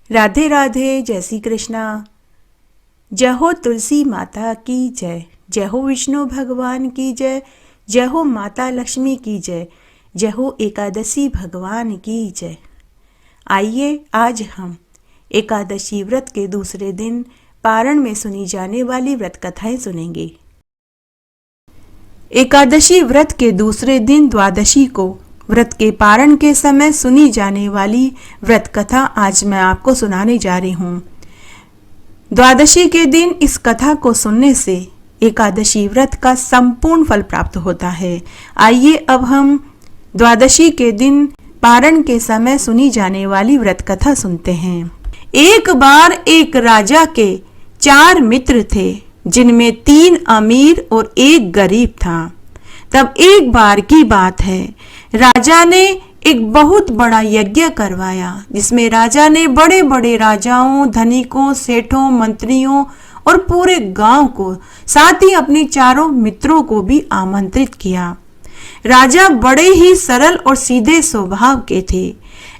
राधे राधे, जय श्री कृष्णा। जय हो तुलसी माता की जय, जय हो विष्णु भगवान की जय, जय हो माता लक्ष्मी की जय, जय हो एकादशी भगवान की जय। आइए आज हम एकादशी व्रत के दूसरे दिन पारण में सुनी जाने वाली व्रत कथाएं सुनेंगे। एकादशी व्रत के दूसरे दिन द्वादशी को व्रत के पारण के समय सुनी जाने वाली व्रत कथा आज मैं आपको सुनाने जा रही हूँ। द्वादशी के दिन इस कथा को सुनने से एकादशी व्रत का संपूर्ण फल प्राप्त होता है। आइए अब हम द्वादशी के दिन पारण के समय सुनी जाने वाली व्रत कथा सुनते हैं। एक बार एक राजा के 4 मित्र थे, जिनमें 3 अमीर और 1 गरीब था। तब एक बार की बात है, राजा ने एक बहुत बड़ा यज्ञ करवाया, जिसमें राजा ने बड़े बड़े राजाओं, धनिकों, सेठों, मंत्रियों और पूरे गांव को, साथ ही अपने 4 मित्रों को भी आमंत्रित किया। राजा बड़े ही सरल और सीधे स्वभाव के थे।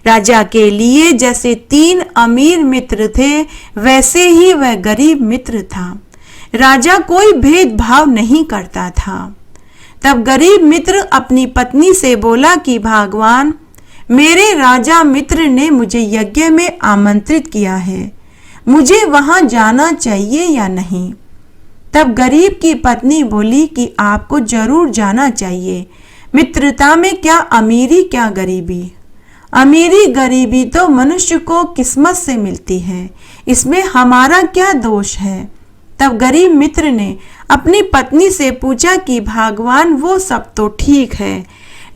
राजा के लिए जैसे 3 अमीर मित्र थे, वैसे ही वह गरीब मित्र था। राजा कोई भेदभाव नहीं करता था। तब गरीब मित्र अपनी पत्नी से बोला कि भगवान, मेरे राजा मित्र ने मुझे यज्ञ में आमंत्रित किया है, मुझे वहां जाना चाहिए या नहीं? तब गरीब की पत्नी बोली कि आपको जरूर जाना चाहिए। मित्रता में क्या अमीरी क्या गरीबी? अमीरी गरीबी तो मनुष्य को किस्मत से मिलती है, इसमें हमारा क्या दोष है? तब गरीब मित्र ने अपनी पत्नी से पूछा कि भगवान, वो सब तो ठीक है,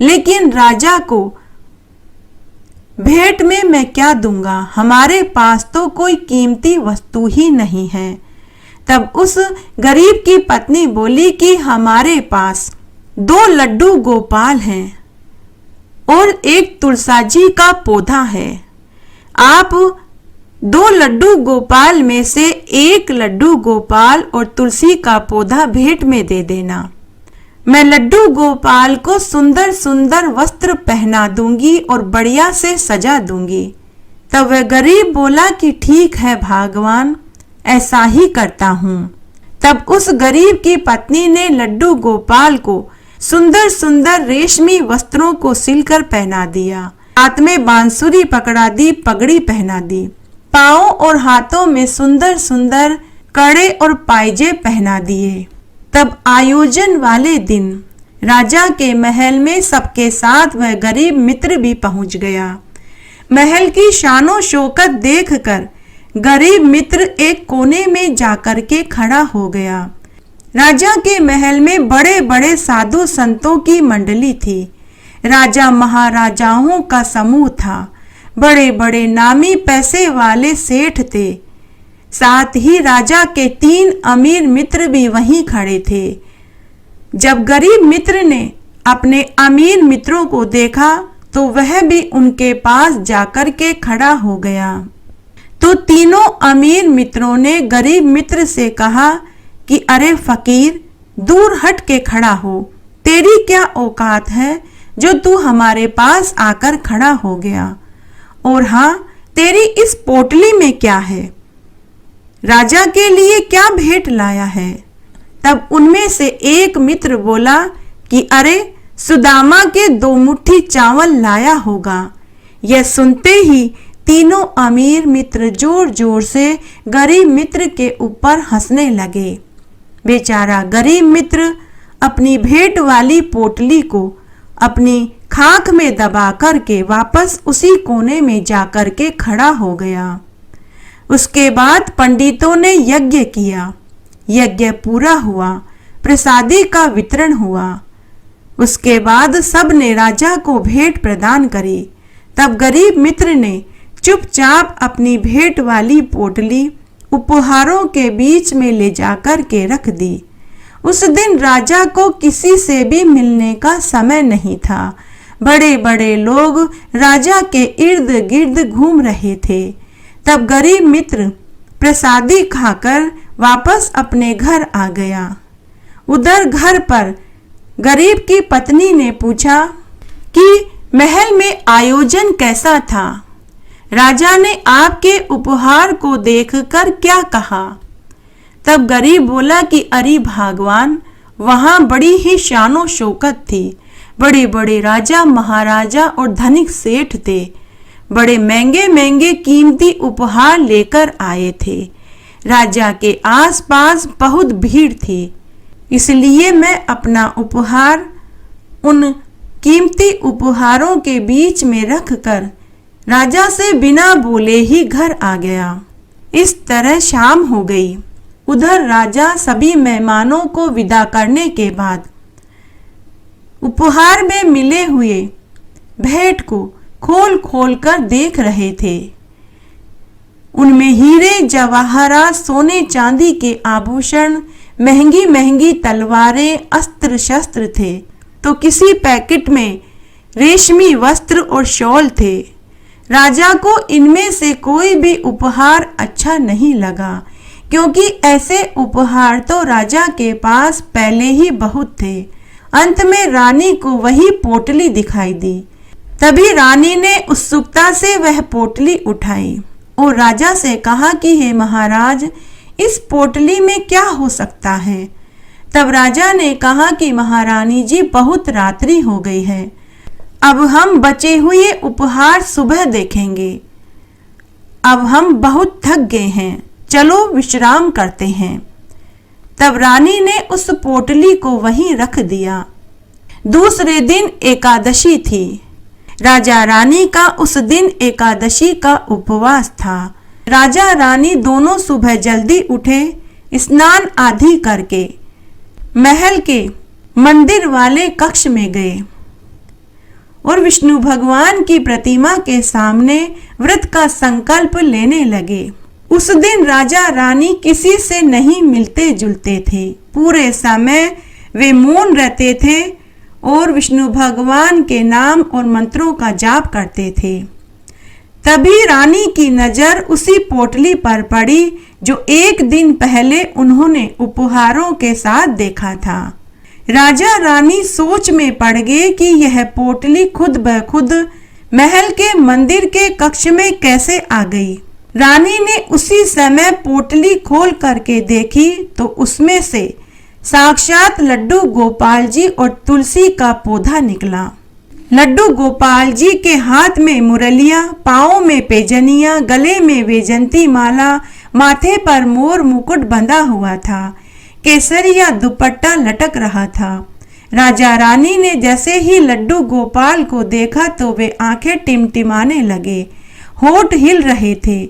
लेकिन राजा को भेंट में मैं क्या दूंगा? हमारे पास तो कोई कीमती वस्तु ही नहीं है। तब उस गरीब की पत्नी बोली कि हमारे पास 2 लड्डू गोपाल हैं और एक तुलसा जी का पौधा है। आप 2 लड्डू गोपाल में से 1 लड्डू गोपाल और तुलसी का पौधा भेंट में दे देना। मैं लड्डू गोपाल को सुंदर सुंदर वस्त्र पहना दूंगी और बढ़िया से सजा दूंगी। तब वह गरीब बोला कि ठीक है भगवान, ऐसा ही करता हूँ। तब उस गरीब की पत्नी ने लड्डू गोपाल को सुंदर सुंदर रेशमी वस्त्रों को सिलकर पहना दिया, हाथ में बांसुरी पकड़ा दी, पगड़ी पहना दी, पाँव और हाथों में सुंदर सुंदर कड़े और पायजे पहना दिए। तब आयोजन वाले दिन राजा के महल में सबके साथ वह गरीब मित्र भी पहुंच गया। महल की शानो शौकत देखकर गरीब मित्र एक कोने में जाकर के खड़ा हो गया। राजा के महल में बड़े बड़े साधु संतों की मंडली थी। राजा महाराजाओं का समूह था। बड़े बड़े नामी पैसे वाले सेठ थे। साथ ही राजा के 3 अमीर मित्र भी वहीं खड़े थे। जब गरीब मित्र ने अपने अमीर मित्रों को देखा तो वह भी उनके पास जाकर के खड़ा हो गया। तो तीनों अमीर मित्रों ने गरीब मित्र से कहा कि अरे फकीर, दूर हट के खड़ा हो, तेरी क्या औकात है जो तू हमारे पास आकर खड़ा हो गया? और हाँ, तेरी इस पोटली में क्या है? राजा के लिए क्या भेंट लाया है? तब उनमें से एक मित्र बोला कि अरे, सुदामा के 2 मुट्ठी चावल लाया होगा। यह सुनते ही तीनों अमीर मित्र जोर जोर से गरीब मित्र के ऊपर हंसने लगे। बेचारा गरीब मित्र अपनी भेंट वाली पोटली को अपनी खाक में दबा करके वापस उसी कोने में जाकर के खड़ा हो गया। उसके बाद पंडितों ने यज्ञ किया। यज्ञ पूरा हुआ, प्रसादी का वितरण हुआ। उसके बाद सब ने राजा को भेंट प्रदान करी। तब गरीब मित्र ने चुपचाप अपनी भेंट वाली पोटली उपहारों के बीच में ले जाकर के रख दी। उस दिन राजा को किसी से भी मिलने का समय नहीं था। बड़े बड़े लोग राजा के इर्द गिर्द घूम रहे थे। तब गरीब मित्र प्रसादी खाकर वापस अपने घर आ गया। उधर घर पर गरीब की पत्नी ने पूछा कि महल में आयोजन कैसा था? राजा ने आपके उपहार को देखकर क्या कहा? तब गरीब बोला कि अरे भगवान, वहां बड़ी ही शानो शौकत थी। बड़े बड़े राजा महाराजा और धनिक सेठ थे। बड़े महंगे महंगे कीमती उपहार लेकर आए थे। राजा के आसपास बहुत भीड़ थी, इसलिए मैं अपना उपहार उन कीमती उपहारों के बीच में रखकर राजा से बिना बोले ही घर आ गया। इस तरह शाम हो गई। उधर राजा सभी मेहमानों को विदा करने के बाद उपहार में मिले हुए भेंट को खोल खोल कर देख रहे थे। उनमें हीरे जवाहरात, सोने चांदी के आभूषण, महंगी महंगी तलवारें, अस्त्र शस्त्र थे, तो किसी पैकेट में रेशमी वस्त्र और शॉल थे। राजा को इनमें से कोई भी उपहार अच्छा नहीं लगा, क्योंकि ऐसे उपहार तो राजा के पास पहले ही बहुत थे। अंत में रानी को वही पोटली दिखाई दी। तभी रानी ने उत्सुकता से वह पोटली उठाई और राजा से कहा कि हे महाराज, इस पोटली में क्या हो सकता है? तब राजा ने कहा कि महारानी जी, बहुत रात्रि हो गई है, अब हम बचे हुए उपहार सुबह देखेंगे। अब हम बहुत थक गए हैं, चलो विश्राम करते हैं। तब रानी ने उस पोटली को वहीं रख दिया। दूसरे दिन एकादशी थी। राजा रानी का उस दिन एकादशी का उपवास था। राजा रानी दोनों सुबह जल्दी उठे, स्नान आदि करके महल के मंदिर वाले कक्ष में गए और विष्णु भगवान की प्रतिमा के सामने व्रत का संकल्प लेने लगे। उस दिन राजा रानी किसी से नहीं मिलते जुलते थे। पूरे समय वे मौन रहते थे और विष्णु भगवान के नाम और मंत्रों का जाप करते थे। तभी रानी की नजर उसी पोटली पर पड़ी जो एक दिन पहले उन्होंने उपहारों के साथ देखा था। राजा रानी सोच में पड़ गए कि यह पोटली खुद ब खुद महल के मंदिर के कक्ष में कैसे आ गई। रानी ने उसी समय पोटली खोल करके देखी तो उसमें से साक्षात लड्डू गोपाल जी और तुलसी का पौधा निकला। लड्डू गोपाल जी के हाथ में मुरलिया, पाँव में पैजनिया, गले में वैजंती माला, माथे पर मोर मुकुट बंधा हुआ था, केसरिया दुपट्टा लटक रहा था। राजा रानी ने जैसे ही लड्डू गोपाल को देखा तो वे आंखें टिमटिमाने लगे, होठ हिल रहे थे।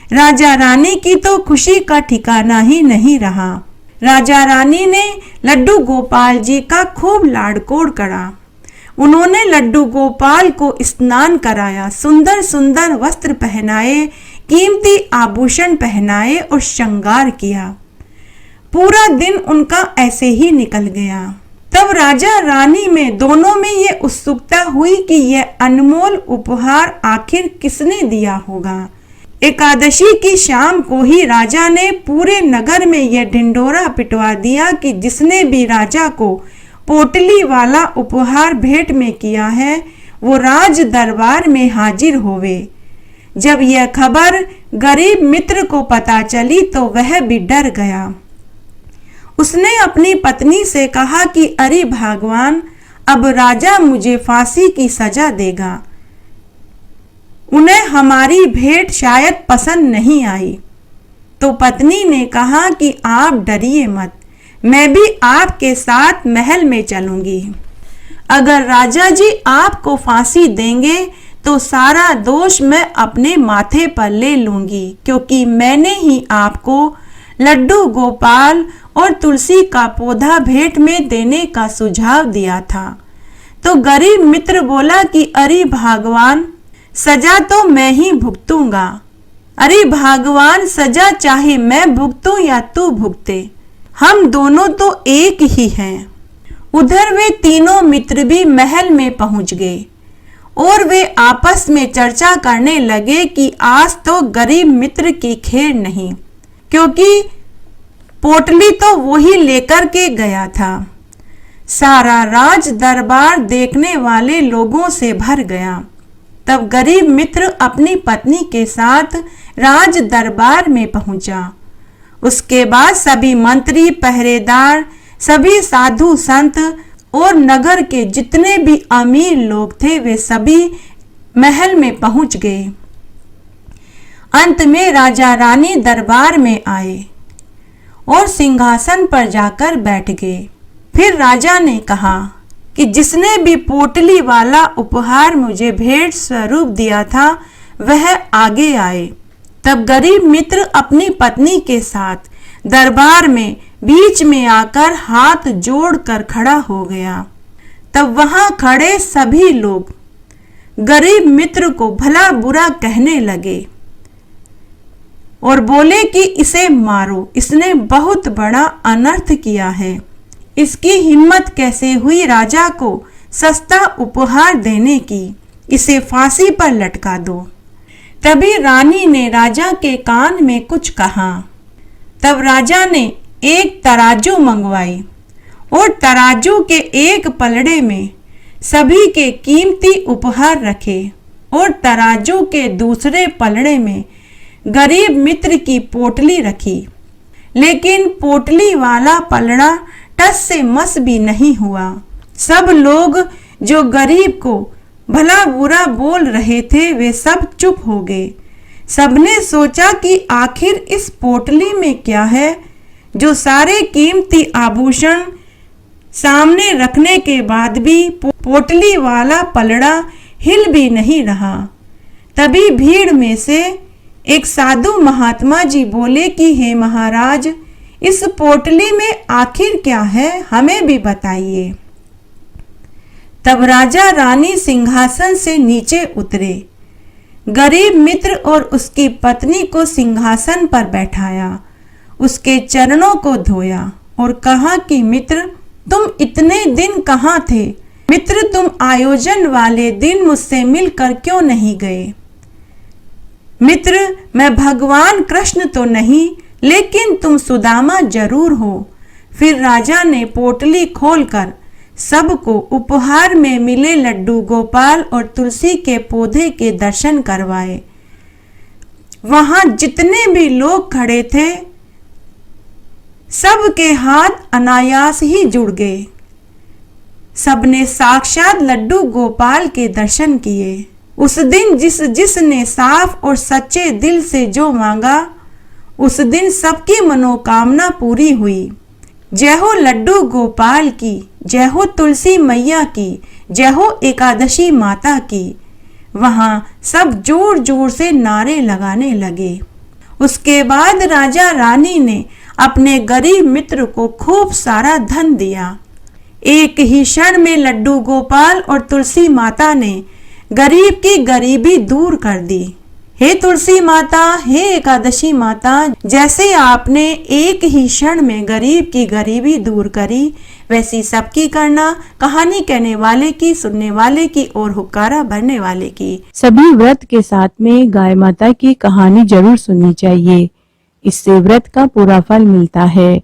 राजा रानी की तो खुशी का ठिकाना ही नहीं रहा। राजा रानी ने लड्डू गोपाल जी का खूब लाड़कोड़ करा। उन्होंने लड्डू गोपाल को स्नान कराया, सुंदर सुंदर वस्त्र पहनाए, कीमती आभूषण पहनाए और श्रृंगार किया। पूरा दिन उनका ऐसे ही निकल गया। तब राजा रानी में दोनों में ये उत्सुकता हुई कि यह अनमोल उपहार आखिर किसने दिया होगा। एकादशी की शाम को ही राजा ने पूरे नगर में यह ढिंढोरा पिटवा दिया कि जिसने भी राजा को पोटली वाला उपहार भेंट में किया है वो राज दरबार में हाजिर होवे। जब यह खबर गरीब मित्र को पता चली तो वह भी डर गया। उसने अपनी पत्नी से कहा कि अरे भगवान, अब राजा मुझे फांसी की सजा देगा। उन्हें हमारी भेंट शायद पसंद नहीं आई। तो पत्नी ने कहा कि आप डरिए मत, मैं भी आपके साथ महल में चलूंगी। अगर राजा जी आपको फांसी देंगे तो सारा दोष मैं अपने माथे पर ले लूंगी, क्योंकि मैंने ही आपको लड्डू गोपाल और तुलसी का पौधा भेंट में देने का सुझाव दिया था। तो गरीब मित्र बोला कि अरे भगवान, सजा तो मैं ही भुगतूंगा। अरे भगवान, सजा चाहे मैं भुगतूं या तू भुगते, हम दोनों तो एक ही हैं। उधर वे तीनों मित्र भी महल में पहुंच गए और वे आपस में चर्चा करने लगे कि आज तो गरीब मित्र की खैर नहीं, क्योंकि पोटली तो वो ही लेकर के गया था। सारा राज दरबार देखने वाले लोगों से भर गया। तब गरीब मित्र अपनी पत्नी के साथ राज दरबार में पहुंचा। उसके बाद सभी मंत्री, पहरेदार, सभी साधु संत और नगर के जितने भी अमीर लोग थे वे सभी महल में पहुंच गए। अंत में राजा रानी दरबार में आए और सिंहासन पर जाकर बैठ गए। फिर राजा ने कहा कि जिसने भी पोटली वाला उपहार मुझे भेंट स्वरूप दिया था वह आगे आए। तब गरीब मित्र अपनी पत्नी के साथ दरबार में बीच में आकर हाथ जोड़कर खड़ा हो गया। तब वहां खड़े सभी लोग गरीब मित्र को भला बुरा कहने लगे और बोले कि इसे मारो, इसने बहुत बड़ा अनर्थ किया है। इसकी हिम्मत कैसे हुई राजा को सस्ता उपहार देने की, इसे फांसी पर लटका दो। तभी रानी ने राजा के कान में कुछ कहा। तब राजा ने एक तराजू मंगवाई और तराजू के एक पलड़े में सभी के कीमती उपहार रखे और तराजू के दूसरे पलड़े में गरीब मित्र की पोटली रखी। लेकिन पोटली वाला पलड़ा टस से मस भी नहीं हुआ। सब लोग जो गरीब को भला बुरा बोल रहे थे वे सब चुप हो गए। सबने सोचा कि आखिर इस पोटली में क्या है जो सारे कीमती आभूषण सामने रखने के बाद भी पोटली वाला पलड़ा हिल भी नहीं रहा। तभी भीड़ में से एक साधु महात्मा जी बोले कि हे महाराज, इस पोटली में आखिर क्या है, हमें भी बताइए। तब राजा रानी सिंहासन से नीचे उतरे, गरीब मित्र और उसकी पत्नी को सिंहासन पर बैठाया, उसके चरणों को धोया और कहा कि मित्र, तुम इतने दिन कहाँ थे? मित्र, तुम आयोजन वाले दिन मुझसे मिलकर क्यों नहीं गए? मित्र, मैं भगवान कृष्ण तो नहीं, लेकिन तुम सुदामा जरूर हो। फिर राजा ने पोटली खोलकर सबको उपहार में मिले लड्डू गोपाल और तुलसी के पौधे के दर्शन करवाए। वहां जितने भी लोग खड़े थे सबके हाथ अनायास ही जुड़ गए। सबने साक्षात लड्डू गोपाल के दर्शन किए। उस दिन जिसने साफ और सच्चे दिल से जो मांगा उस दिन सबकी मनोकामना पूरी हुई। जय हो लड्डू गोपाल की, जय हो तुलसी मैया की, जय हो एकादशी माता की। वहां सब जोर जोर से नारे लगाने लगे। उसके बाद राजा रानी ने अपने गरीब मित्र को खूब सारा धन दिया। एक ही क्षण में लड्डू गोपाल और तुलसी माता ने गरीब की गरीबी दूर कर दी। हे तुलसी माता, हे एकादशी माता, जैसे आपने एक ही क्षण में गरीब की गरीबी दूर करी वैसी सबकी करना, कहानी कहने वाले की, सुनने वाले की और हुक्कारा भरने वाले की। सभी व्रत के साथ में गाय माता की कहानी जरूर सुननी चाहिए, इससे व्रत का पूरा फल मिलता है।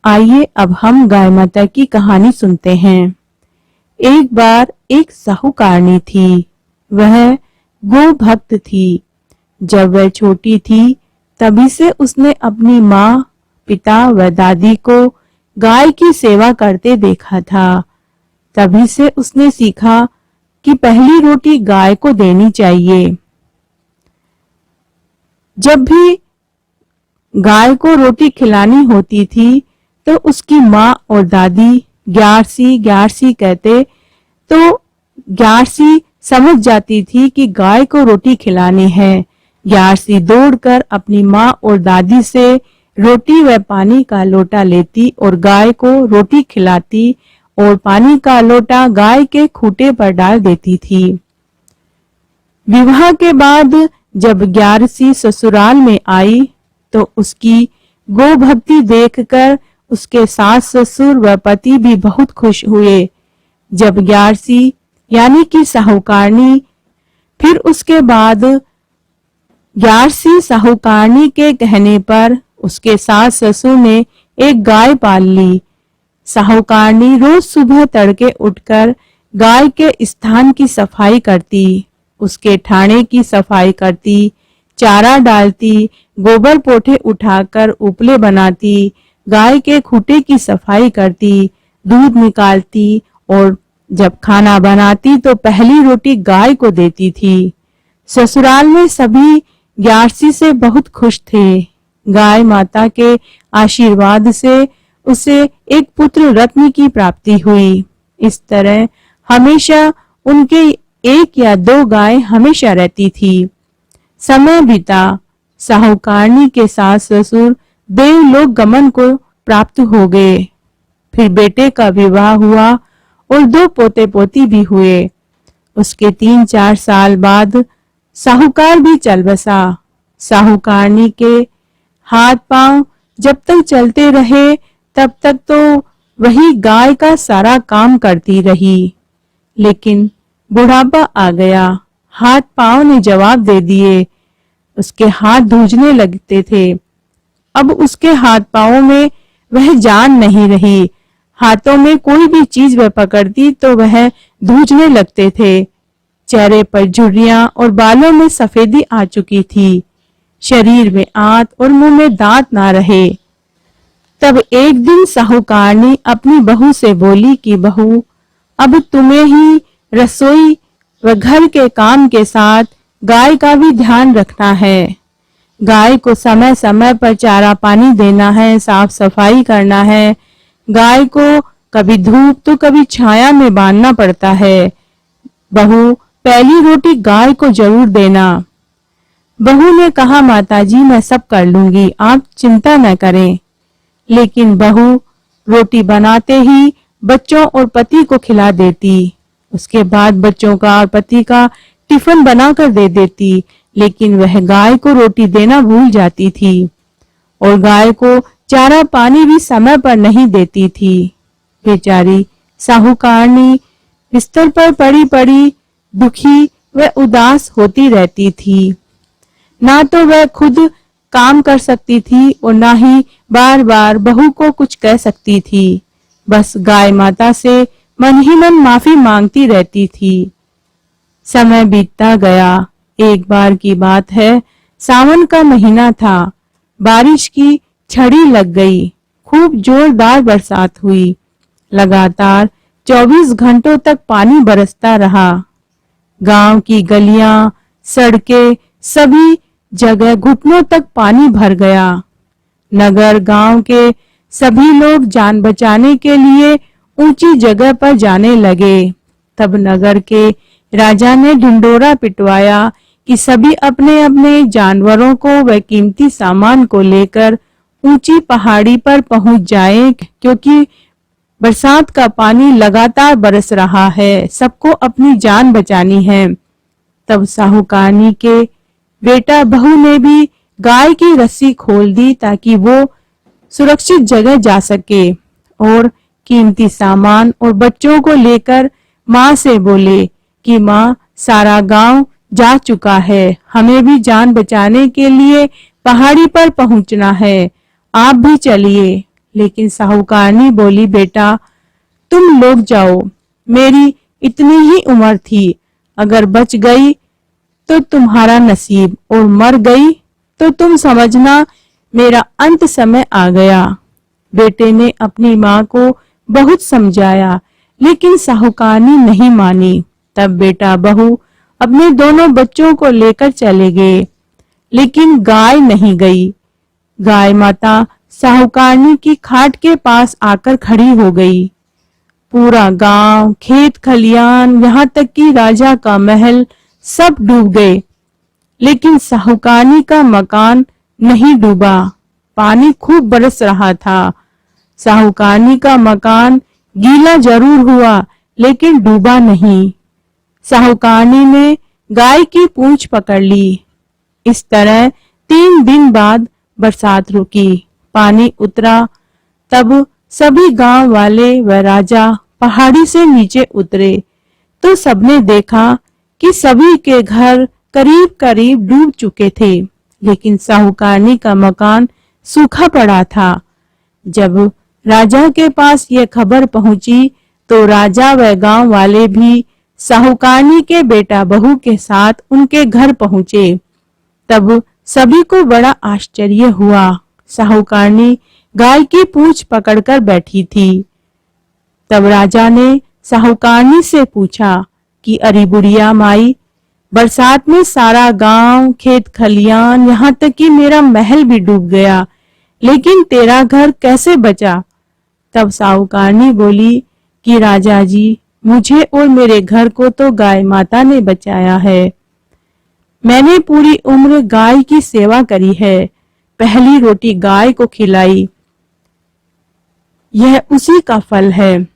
आइए अब हम गाय माता की कहानी सुनते हैं। एक बार एक साहूकारनी थी। वह गो भक्त थी। जब वह छोटी थी तभी से उसने अपनी माँ, पिता व दादी को गाय की सेवा करते देखा था। तभी से उसने सीखा कि पहली रोटी गाय को देनी चाहिए। जब भी गाय को रोटी खिलानी होती थी तो उसकी माँ और दादी ग्यारसी ग्यारसी कहते तो ग्यारसी समझ जाती थी कि गाय को रोटी खिलानी है। ग्यारसी दौड़कर अपनी माँ और दादी से रोटी व पानी का लोटा लेती और गाय को रोटी खिलाती और पानी का लोटा गाय के खूंटे पर डाल देती थी। विवाह के बाद जब ग्यारसी ससुराल में आई तो उसकी गो भक्ति देखकर उसके सास ससुर व पति भी बहुत खुश हुए। जब ग्यारसी यानी कि साहूकारनी, फिर उसके बाद ग्यारसी साहूकारनी के कहने पर उसके सास ससुर ने एक गाय पाल ली। साहूकारनी रोज सुबह तड़के उठकर गाय के स्थान की सफाई करती, उसके ठाणे की सफाई करती, चारा डालती, गोबर पोठे उठाकर उपले बनाती, गाय के खूंटे की सफाई करती, दूध निकालती और जब खाना बनाती तो पहली रोटी गाय को देती थी। ससुराल में सभी ग्यारसी से बहुत खुश थे। गाय माता के आशीर्वाद से उसे एक पुत्र रत्न की प्राप्ति हुई। इस तरह हमेशा उनके एक या दो गाय हमेशा रहती थी। समय बीता, साहूकारनी के सास ससुर देवलोक गमन को प्राप्त हो गए। फिर बेटे का विवाह हुआ और 2 पोते पोती भी हुए। उसके 3-4 साल बाद साहूकार भी चल बसा। साहूकारनी के हाथ पांव जब तक चलते रहे तब तक तो वही गाय का सारा काम करती रही, लेकिन बुढ़ापा आ गया। हाथ पांव ने जवाब दे दिए। उसके हाथ धूजने लगते थे। अब उसके हाथ पांवों में वह जान नहीं रही। हाथों में कोई भी चीज वह पकड़ती तो वह धूजने लगते थे। चेहरे पर झुर्रियां और बालों में सफेदी आ चुकी थी। शरीर में आंत और मुंह में दांत ना रहे। तब एक दिन साहूकारनी अपनी बहू से बोली कि बहू, अब तुम्हें ही रसोई व घर के काम के साथ गाय का भी ध्यान रखना है। गाय को समय समय पर चारा पानी देना है, साफ सफाई करना है। गाय को कभी धूप तो कभी छाया में बांधना पड़ता है। बहू, पहली रोटी गाय को जरूर देना। बहू ने कहा, माताजी मैं सब कर लूंगी, आप चिंता न करें। लेकिन बहू रोटी बनाते ही बच्चों और पति को खिला देती। उसके बाद बच्चों का और पति का टिफिन बनाकर दे देती, लेकिन वह गाय को रोटी देना भूल जाती थी और गाय को चारा पानी भी समय पर नहीं देती थी। बेचारी साहूकारनी बिस्तर पर पड़ी पड़ी दुखी व उदास होती रहती थी। ना तो वह खुद काम कर सकती थी और ना ही बार बार बहू को कुछ कह सकती थी। बस गाय माता से मन ही मन माफी मांगती रहती थी। समय बीतता गया। एक बार की बात है, सावन का महीना था। बारिश की छड़ी लग गई। खूब जोरदार बरसात हुई। लगातार 24 घंटों तक पानी बरसता रहा। गांव की गलियां, सड़कें, सभी जगह घुटनों तक पानी भर गया। नगर गांव के सभी लोग जान बचाने के लिए ऊंची जगह पर जाने लगे। तब नगर के राजा ने ढिंडोरा पिटवाया कि सभी अपने अपने जानवरों को व कीमती सामान को लेकर ऊंची पहाड़ी पर पहुंच जाएं, क्योंकि बरसात का पानी लगातार बरस रहा है। सबको अपनी जान बचानी है। तब साहूकारनी के बेटा बहू ने भी गाय की रस्सी खोल दी ताकि वो सुरक्षित जगह जा सके और कीमती सामान और बच्चों को लेकर माँ से बोले कि माँ, सारा गांव जा चुका है, हमें भी जान बचाने के लिए पहाड़ी पर पहुंचना है, आप भी चलिए। लेकिन साहूकारनी बोली, बेटा तुम लोग जाओ, मेरी इतनी ही उम्र थी, अगर बच गई तो तुम्हारा नसीब और मर गई तो तुम समझना मेरा अंत समय आ गया। बेटे ने अपनी माँ को बहुत समझाया, लेकिन साहूकारनी नहीं मानी। तब बेटा बहू अपने दोनों बच्चों को लेकर चले गए, लेकिन गाय नहीं गई। गाय माता साहूकारनी की खाट के पास आकर खड़ी हो गई। पूरा गांव, खेत खलियान, यहाँ तक कि राजा का महल सब डूब गए, लेकिन साहूकारनी का मकान नहीं डूबा। पानी खूब बरस रहा था। साहूकारनी का मकान गीला जरूर हुआ, लेकिन डूबा नहीं। साहूकारनी ने गाय की पूंछ पकड़ ली। इस तरह 3 दिन बाद बरसात रुकी, पानी उतरा। तब सभी गांव वाले व राजा पहाड़ी से नीचे उतरे तो सबने देखा कि सभी के घर करीब करीब डूब चुके थे, लेकिन साहूकारनी का मकान सूखा पड़ा था। जब राजा के पास यह खबर पहुंची, तो राजा व गांव वाले भी साहूकारनी के बेटा बहू के साथ उनके घर पहुंचे। तब सभी को बड़ा आश्चर्य हुआ। साहूकारनी गाय की पूंछ पकड़कर बैठी थी। तब राजा ने साहूकारनी से पूछा कि अरे बुढ़िया माई, बरसात में सारा गांव, खेत खलियान, यहाँ तक कि मेरा महल भी डूब गया, लेकिन तेरा घर कैसे बचा? तब साहूकारनी बोली कि राजा जी, मुझे और मेरे घर को तो गाय माता ने बचाया है। मैंने पूरी उम्र गाय की सेवा करी है, पहली रोटी गाय को खिलाई, यह उसी का फल है।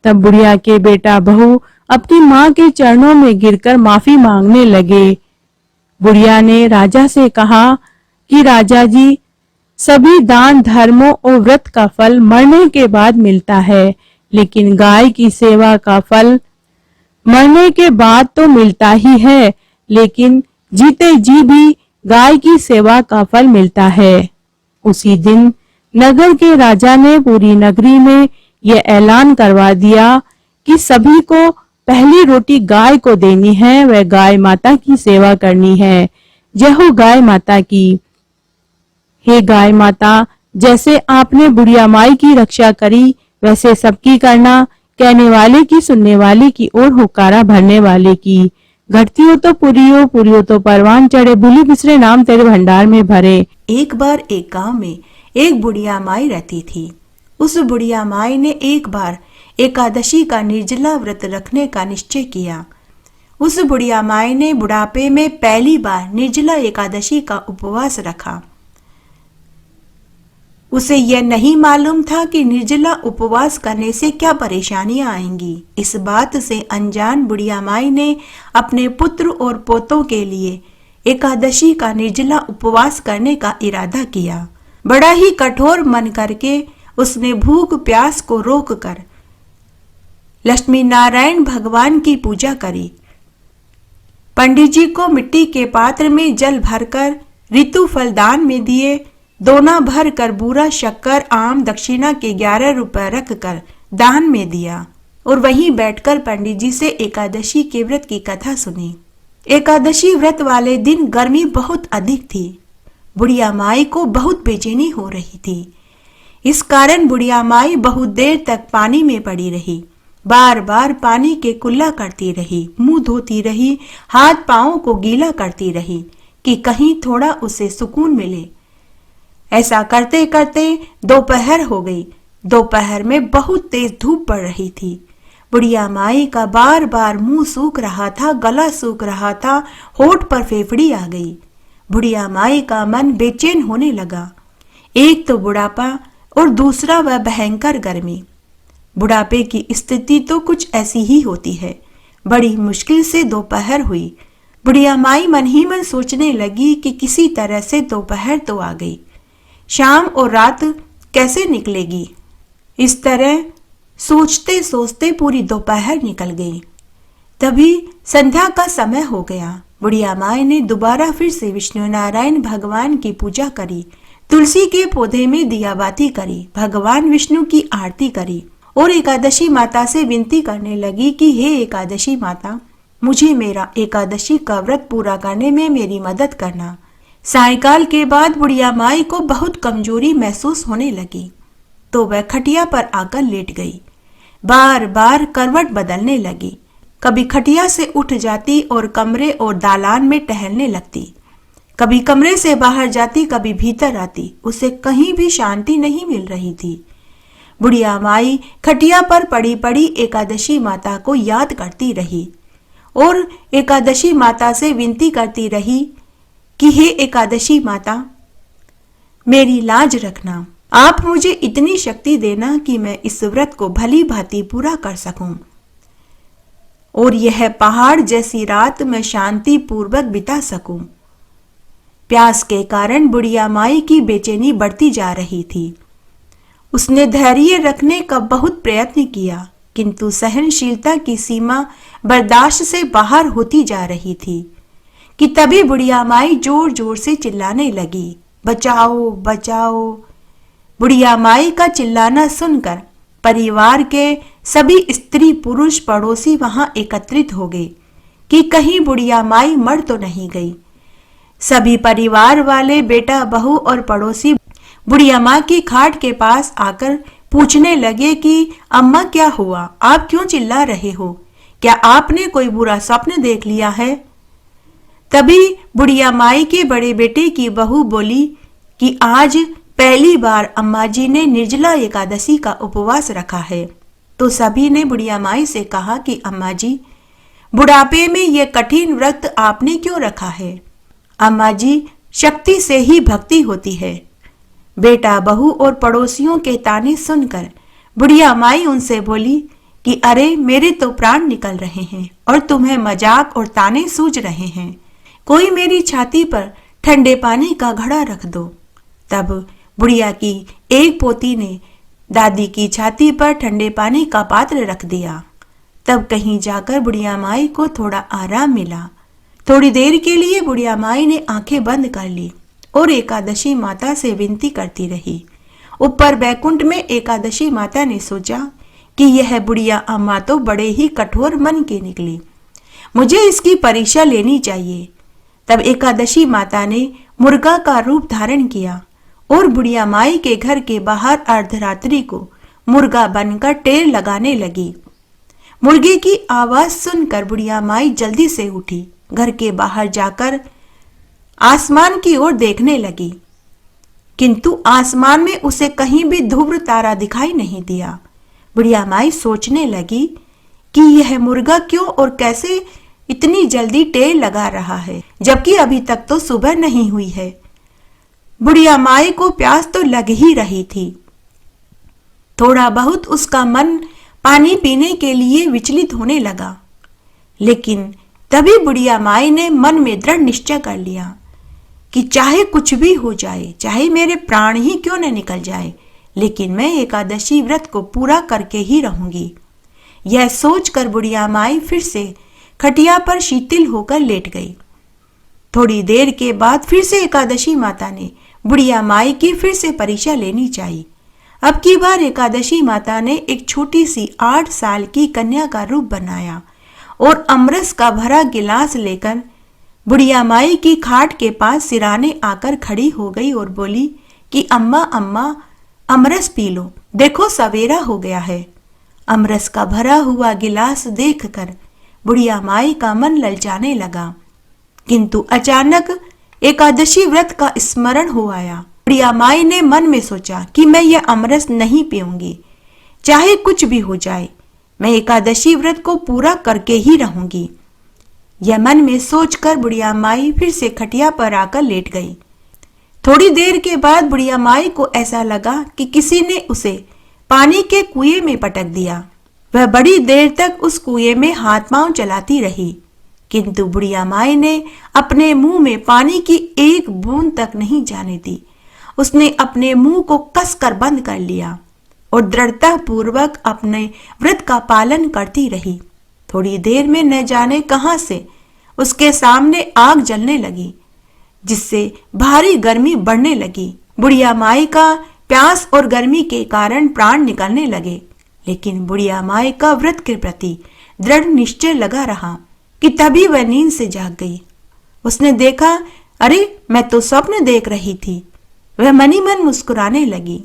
तब बुढ़िया के बेटा बहू अपनी माँ के चरणों में गिरकर माफी मांगने लगे। बुढ़िया ने राजा से कहा कि राजा जी, सभी दान धर्मों और व्रत का फल मरने के बाद मिलता है, लेकिन गाय की सेवा का फल मरने के बाद तो मिलता ही है, लेकिन जीते जी भी गाय की सेवा का फल मिलता है। उसी दिन नगर के राजा ने पूरी नगरी में यह ऐलान करवा दिया कि सभी को पहली रोटी गाय को देनी है, वह गाय माता की सेवा करनी है। जय हो गाय माता की। हे गाय माता, जैसे आपने बुढ़िया माई की रक्षा करी, वैसे सबकी करना, कहने वाले की, सुनने वाले की और हुक्कारा भरने वाले की। घटती हो तो पूरी हो, पूरी हो तो परवान चढ़े, भूली बिसरे नाम तेरे भंडार में भरे। एक बार एक गांव में एक बुढ़िया माई रहती थी। उस बुढ़िया माई ने एक बार एकादशी का निर्जला व्रत रखने का निश्चय किया। उस बुढ़िया माई ने बुढ़ापे में पहली बार निर्जला एकादशी का उपवास रखा। उसे यह नहीं मालूम था कि निर्जला उपवास करने से क्या परेशानियां आएंगी। इस बात से अनजान बुढ़िया माई ने अपने पुत्र और पोतों के लिए एकादशी का निर्जला उपवास करने का इरादा किया। बड़ा ही कठोर मन करके उसने भूख प्यास को रोककर लक्ष्मी नारायण भगवान की पूजा करी। पंडित जी को मिट्टी के पात्र में जल भरकर ऋतु फल दान में दिए। दोना भर कर बूरा, शक्कर, आम दक्षिणा के 11 रुपए रख कर दान में दिया और वहीं बैठकर पंडित जी से एकादशी के व्रत की कथा सुनी। एकादशी व्रत वाले दिन गर्मी बहुत अधिक थी। बुढ़िया माई को बहुत बेचैनी हो रही थी। इस कारण बुढ़िया माई बहुत देर तक पानी में पड़ी रही। बार बार पानी के कुल्ला करती रही, मुंह धोती रही, हाथ पांवों को गीला करती रही कि कहीं थोड़ा उसे सुकून मिले। ऐसा करते करते दोपहर हो गई। दोपहर में बहुत तेज धूप पड़ रही थी। बुढ़िया माई का बार बार मुंह सूख रहा था, गला सूख रहा था, होठ पर फेफड़ी आ गई। बुढ़िया माई का मन बेचैन होने लगा। एक तो बुढ़ापा और दूसरा वह भयंकर गर्मी। बुढ़ापे की स्थिति तो कुछ ऐसी ही होती है। बड़ी मुश्किल से दोपहर हुई। बुढ़िया माई मन ही मन सोचने लगी कि किसी तरह से दोपहर तो आ गई, शाम और रात कैसे निकलेगी। इस तरह सोचते सोचते पूरी दोपहर निकल गई। तभी संध्या का समय हो गया। बुढ़िया माई ने दोबारा फिर से विष्णु नारायण भगवान की पूजा करी, तुलसी के पौधे में दिया बाती करी, भगवान विष्णु की आरती करी और एकादशी माता से विनती करने लगी कि हे एकादशी माता, मुझे मेरा एकादशी का व्रत पूरा करने में मेरी मदद करना। सायंकाल के बाद बुढ़िया माई को बहुत कमजोरी महसूस होने लगी तो वह खटिया पर आकर लेट गई। बार बार करवट बदलने लगी। कभी खटिया से उठ जाती और कमरे और दालान में टहलने लगती। कभी कमरे से बाहर जाती, कभी भीतर आती। उसे कहीं भी शांति नहीं मिल रही थी। बुढ़िया माई खटिया पर पड़ी पड़ी एकादशी माता को याद करती रही और एकादशी माता से विनती करती रही कि हे एकादशी माता, मेरी लाज रखना। आप मुझे इतनी शक्ति देना कि मैं इस व्रत को भली भांति पूरा कर सकूं और यह पहाड़ जैसी रात मैं शांति पूर्वक बिता सकूं। प्यास के कारण बुढ़िया माई की बेचैनी बढ़ती जा रही थी। उसने धैर्य रखने का बहुत प्रयत्न किया, किंतु सहनशीलता की सीमा बर्दाश्त से बाहर होती जा रही थी कि तभी बुढ़िया माई जोर जोर से चिल्लाने लगी, बचाओ बचाओ। बुढ़िया माई का चिल्लाना सुनकर परिवार के सभी स्त्री पुरुष पड़ोसी वहां एकत्रित हो गए कि कहीं बुढ़िया माई मर तो नहीं गई। सभी परिवार वाले, बेटा, बहू और पड़ोसी बुढ़िया माँ की खाट के पास आकर पूछने लगे कि अम्मा क्या हुआ, आप क्यों चिल्ला रहे हो, क्या आपने कोई बुरा स्वप्न देख लिया है। तभी बुढ़िया माई के बड़े बेटे की बहू बोली कि आज पहली बार अम्मा जी ने निर्जला एकादशी का उपवास रखा है। तो सभी ने बुढ़िया माई से कहा कि अम्मा जी, बुढ़ापे में ये कठिन व्रत आपने क्यों रखा है। अम्मा जी, शक्ति से ही भक्ति होती है। बेटा, बहू और पड़ोसियों के ताने सुनकर बुढ़िया माई उनसे बोली कि अरे मेरे तो प्राण निकल रहे हैं और तुम्हें मजाक और ताने सूझ रहे हैं। कोई मेरी छाती पर ठंडे पानी का घड़ा रख दो। तब बुढ़िया की एक पोती ने दादी की छाती पर ठंडे पानी का पात्र रख दिया। तब कहीं जाकर बुढ़िया माई को थोड़ा आराम मिला। थोड़ी देर के लिए बुढ़िया माई ने आंखें बंद कर ली और एकादशी माता से विनती करती रही। ऊपर बैकुंठ में एकादशी माता ने सोचा कि यह बुढ़िया अम्मा तो बड़े ही कठोर मन की निकली, मुझे इसकी परीक्षा लेनी चाहिए। तब एकादशी माता ने मुर्गा का रूप धारण किया और बुढ़िया माई के घर के बाहर अर्धरात्रि को मुर्गा बनकर टेर लगाने लगी। मुर्गे की आवाज सुनकर बुढ़िया माई जल्दी से उठी, घर के बाहर जाकर आसमान की ओर देखने लगी, किंतु आसमान में उसे कहीं भी ध्रुव तारा दिखाई नहीं दिया। बुढ़िया माई सोचने लगी कि यह मुर्गा क्यों और कैसे इतनी जल्दी टेर लगा रहा है, जबकि अभी तक तो सुबह नहीं हुई है। बुढ़िया माई को प्यास तो लग ही रही थी। थोड़ा बहुत उसका मन पानी पीने के लिए विचलित होने लगा, लेकिन तभी बुढ़िया माई ने मन में दृढ़ निश्चय कर लिया कि चाहे कुछ भी हो जाए, चाहे मेरे प्राण ही क्यों न निकल जाए, लेकिन मैं एकादशी व्रत को पूरा करके ही रहूंगी। यह सोचकर बुढ़िया माई फिर से खटिया पर शीतल होकर लेट गई। थोड़ी देर के बाद फिर से एकादशी माता ने बुढ़िया माई की फिर से परीक्षा लेनी चाहिए। अब की बार एकादशी माता ने एक छोटी सी 8 साल की कन्या का रूप बनाया और अमरस का भरा गिलास लेकर बुढ़िया माई की खाट के पास सिराने आकर खड़ी हो गई और बोली कि अम्मा अम्मा, अमरस पी लो, देखो सवेरा हो गया है। अमरस का भरा हुआ गिलास देखकर बुढ़िया माई का मन ललचाने लगा, किंतु अचानक एकादशी व्रत का स्मरण हो आया। बुढ़िया माई ने मन में सोचा कि मैं यह अमरस नहीं पीऊंगी, चाहे कुछ भी हो जाए, मैं एकादशी व्रत को पूरा करके ही रहूंगी। यह मन में सोचकर बुढ़िया माई फिर से खटिया पर आकर लेट गई। थोड़ी देर के बाद बुढ़िया माई को ऐसा लगा कि किसी ने उसे पानी के कुएं में पटक दिया। वह बड़ी देर तक उस कुएं में हाथ पांव चलाती रही, किंतु बुढ़िया माई ने अपने मुंह में पानी की एक बूंद तक नहीं जाने दी। उसने अपने मुंह को कसकर बंद कर लिया और दृढ़ता पूर्वक अपने व्रत का पालन करती रही। थोड़ी देर में न जाने कहां से उसके सामने आग जलने लगी, जिससे भारी गर्मी बढ़ने लगी। बुढ़िया माई का प्यास और गर्मी के कारण प्राण निकलने लगे, लेकिन बुढ़िया माई का व्रत के प्रति दृढ़ निश्चय लगा रहा कि तभी वह नींद से जाग गई। उसने देखा, अरे मैं तो स्वप्न देख रही थी। वह मनी मन मुस्कुराने लगी।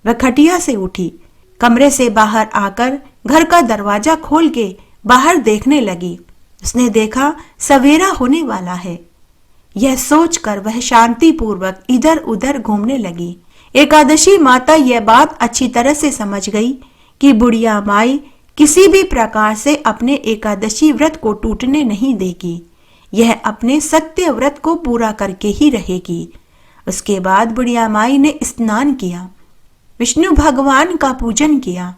वह खटिया से उठी, कमरे से बाहर आकर घर का दरवाजा खोल के बाहर देखने लगी। उसने देखा सवेरा होने वाला है। यह सोचकर वह शांति पूर्वक इधर उधर घूमने लगी। एकादशी माता यह बात अच्छी तरह से समझ गई कि बुढ़िया माई किसी भी प्रकार से अपने एकादशी व्रत को टूटने नहीं देगी। यह अपने सत्य व्रत को पूरा करके ही रहेगी। उसके बाद बुढ़िया माई ने स्नान किया, विष्णु भगवान का पूजन किया,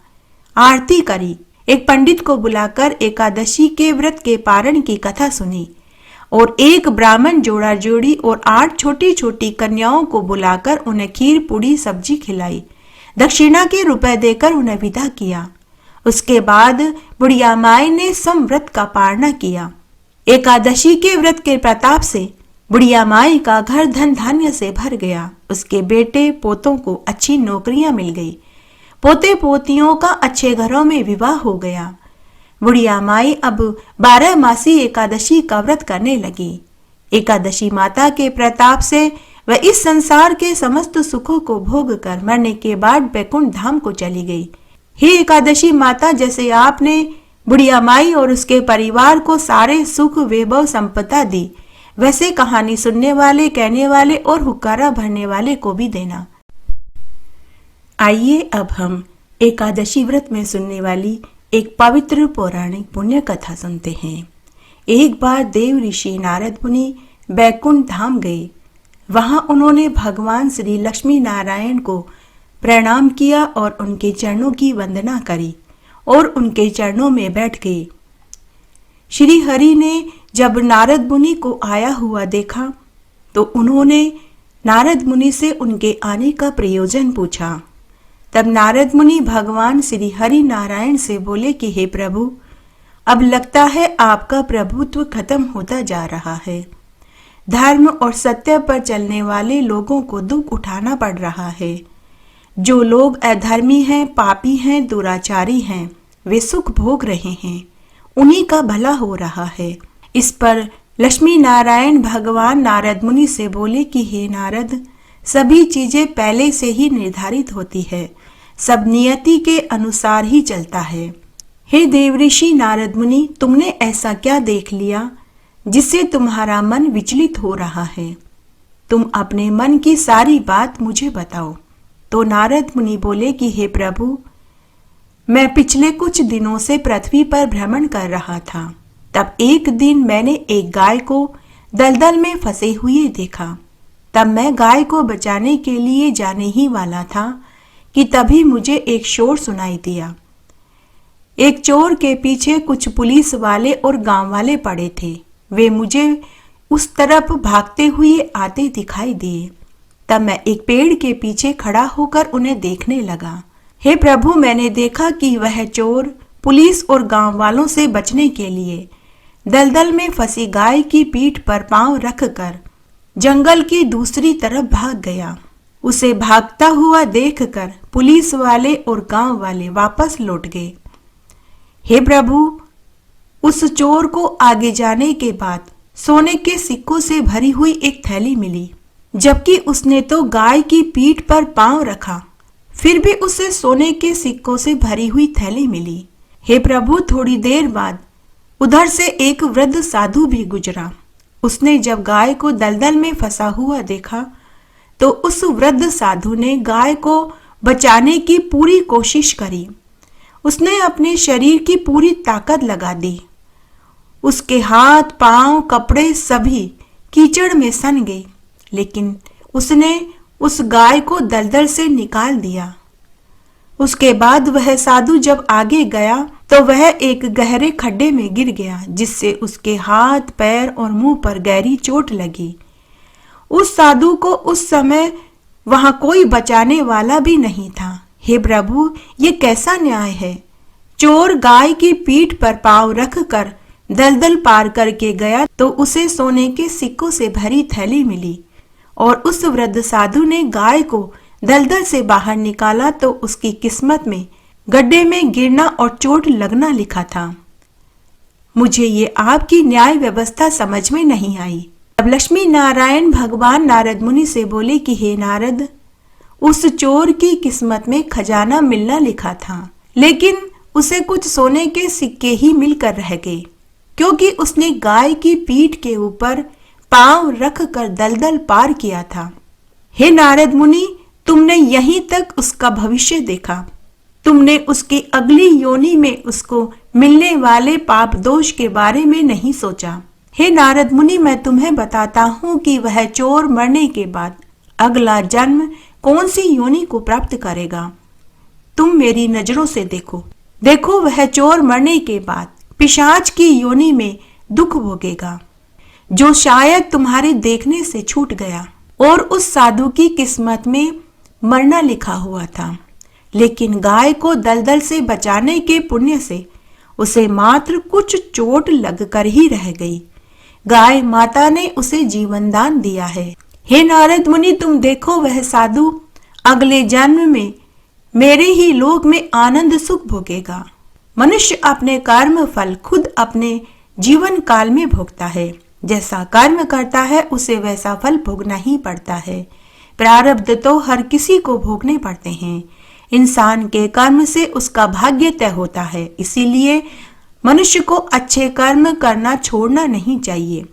आरती करी, एक पंडित को बुलाकर एकादशी के व्रत के पारण की कथा सुनी और एक ब्राह्मण जोड़ा जोड़ी और 8 छोटी छोटी कन्याओं को बुलाकर उन्हें खीर पूड़ी सब्जी खिलाई, दक्षिणा के रुपए देकर उन्हें विदा किया। उसके बाद बुढ़िया माई ने समव्रत का पारणा किया। एकादशी के व्रत के प्रताप से बुढ़िया माई का घर धन धान्य से भर गया। उसके बेटे पोतों को अच्छी नौकरियां मिल गई। पोते पोतियों का अच्छे घरों में विवाह हो गया। बुढ़िया माई अब 12 मासी एकादशी का व्रत करने लगी। एकादशी माता के प्रताप से वह इस संसार के समस्त सुखों को भोग कर मरने के बाद बैकुंठ धाम को चली गई। हे एकादशी माता, जैसे आपने बुढ़िया माई और उसके परिवार को सारे सुख वैभव संपदा दी, वैसे कहानी सुनने वाले, कहने वाले और हुक्कारा भरने वाले को भी देना। आइए अब हम एकादशी व्रत में सुनने वाली एक पवित्र पौराणिक पुण्य कथा सुनते हैं। एक बार देव ऋषि नारद मुनि बैकुंठ धाम गए। वहां उन्होंने भगवान श्री लक्ष्मी नारायण को प्रणाम किया और उनके चरणों की वंदना करी और उनके चरणों में बैठ गए। श्री हरि ने जब नारद मुनि को आया हुआ देखा तो उन्होंने नारद मुनि से उनके आने का प्रयोजन पूछा। तब नारद मुनि भगवान श्री हरि नारायण से बोले कि हे प्रभु, अब लगता है आपका प्रभुत्व खत्म होता जा रहा है। धर्म और सत्य पर चलने वाले लोगों को दुख उठाना पड़ रहा है। जो लोग अधर्मी हैं, पापी हैं, दुराचारी हैं, वे सुख भोग रहे हैं, उन्हीं का भला हो रहा है। इस पर लक्ष्मी नारायण भगवान नारद मुनि से बोले कि हे नारद, सभी चीजें पहले से ही निर्धारित होती है, सब नियति के अनुसार ही चलता है। हे देवऋषि नारद मुनि, तुमने ऐसा क्या देख लिया जिससे तुम्हारा मन विचलित हो रहा है? तुम अपने मन की सारी बात मुझे बताओ। तो नारद मुनि बोले कि हे प्रभु, मैं पिछले कुछ दिनों से पृथ्वी पर भ्रमण कर रहा था। तब एक दिन मैंने एक गाय को दलदल में फंसे हुए देखा। तब मैं गाय को बचाने के लिए जाने ही वाला था कि तभी मुझे एक शोर सुनाई दिया। एक चोर के पीछे कुछ पुलिस वाले और गांव वाले पड़े थे। वे मुझे उस तरफ भागते हुए आते दिखाई दिए। तब मैं एक पेड़ के पीछे खड़ा होकर उन्हें देखने लगा। हे प्रभु, मैंने देखा कि वह चोर पुलिस और गांव वालों से बचने के लिए दलदल में फंसी गाय की पीठ पर पांव रखकर जंगल की दूसरी तरफ भाग गया। उसे भागता हुआ देखकर पुलिस वाले और गांव वाले वापस लौट गए। हे प्रभु, उस चोर को आगे जाने के बाद सोने के सिक्कों से भरी हुई एक थैली मिली, जबकि उसने तो गाय की पीठ पर पांव रखा, फिर भी उसे सोने के सिक्कों से भरी हुई थैली मिली। हे प्रभु, थोड़ी देर बाद उधर से एक वृद्ध साधु भी गुजरा। उसने जब गाय को दलदल में फंसा हुआ देखा तो उस वृद्ध साधु ने गाय को बचाने की पूरी कोशिश करी। उसने अपने शरीर की पूरी ताकत लगा दी। उसके हाथ, पांव, कपड़े सभी कीचड़ में सन गए, लेकिन उसने उस गाय को दलदल से निकाल दिया। उसके बाद वह साधु जब आगे गया तो वह एक गहरे खड्डे में गिर गया, जिससे उसके हाथ, पैर और मुंह पर गहरी चोट लगी। उस साधु को उस समय वहां कोई बचाने वाला भी नहीं था। हे प्रभु, ये कैसा न्याय है? चोर गाय की पीठ पर पांव रखकर दलदल पार करके गया तो उसे सोने के सिक्कों से भरी थैली मिली, और उस वृद्ध साधु ने गाय को दलदल से बाहर निकाला तो उसकी किस्मत में गड्ढे में गिरना और चोट लगना लिखा था। मुझे ये आपकी न्याय व्यवस्था समझ में नहीं आई। अब लक्ष्मी नारायण भगवान नारद मुनि से बोले कि हे नारद, उस चोर की किस्मत में खजाना मिलना लिखा था, लेकिन उसे कुछ सोने के सिक्के ही मिलकर रह गए, क्योंकि उसने गाय की पीठ के ऊपर पांव रखकर दलदल पार किया था। हे नारद मुनि, तुमने यहीं तक उसका भविष्य देखा। तुमने उसकी अगली योनि में उसको मिलने वाले पाप दोष के बारे में नहीं सोचा। हे नारद मुनि, मैं तुम्हें बताता हूँ कि वह चोर मरने के बाद अगला जन्म कौन सी योनि को प्राप्त करेगा। तुम मेरी नजरों से देखो। देखो, वह चोर मरने के बाद पिशाच की योनि में दुख भोगेगा, जो शायद तुम्हारे देखने से छूट गया। और उस साधु की किस्मत में मरना लिखा हुआ था, लेकिन गाय को दलदल से बचाने के पुण्य से उसे मात्र कुछ चोट लगकर ही रह गई। गाय माता ने उसे जीवन दान दिया है। हे नारद मुनि, तुम देखो, वह साधु अगले जन्म में मेरे ही लोक में आनंद सुख भोगेगा। मनुष्य अपने कर्म फल खुद अपने जीवन काल में भोगता है। जैसा कर्म करता है उसे वैसा फल भोगना ही पड़ता है। प्रारब्ध तो हर किसी को भोगने पड़ते हैं। इंसान के कर्म से उसका भाग्य तय होता है। इसीलिए मनुष्य को अच्छे कर्म करना छोड़ना नहीं चाहिए।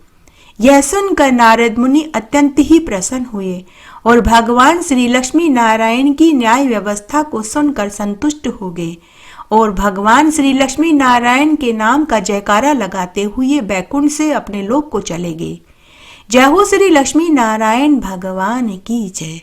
यह सुनकर नारद मुनि अत्यंत ही प्रसन्न हुए और भगवान श्री लक्ष्मी नारायण की न्याय व्यवस्था को सुनकर संतुष्ट हो गए और भगवान श्री लक्ष्मी नारायण के नाम का जयकारा लगाते हुए बैकुंठ से अपने लोक को चले गए। जय हो श्री लक्ष्मी नारायण भगवान की जय।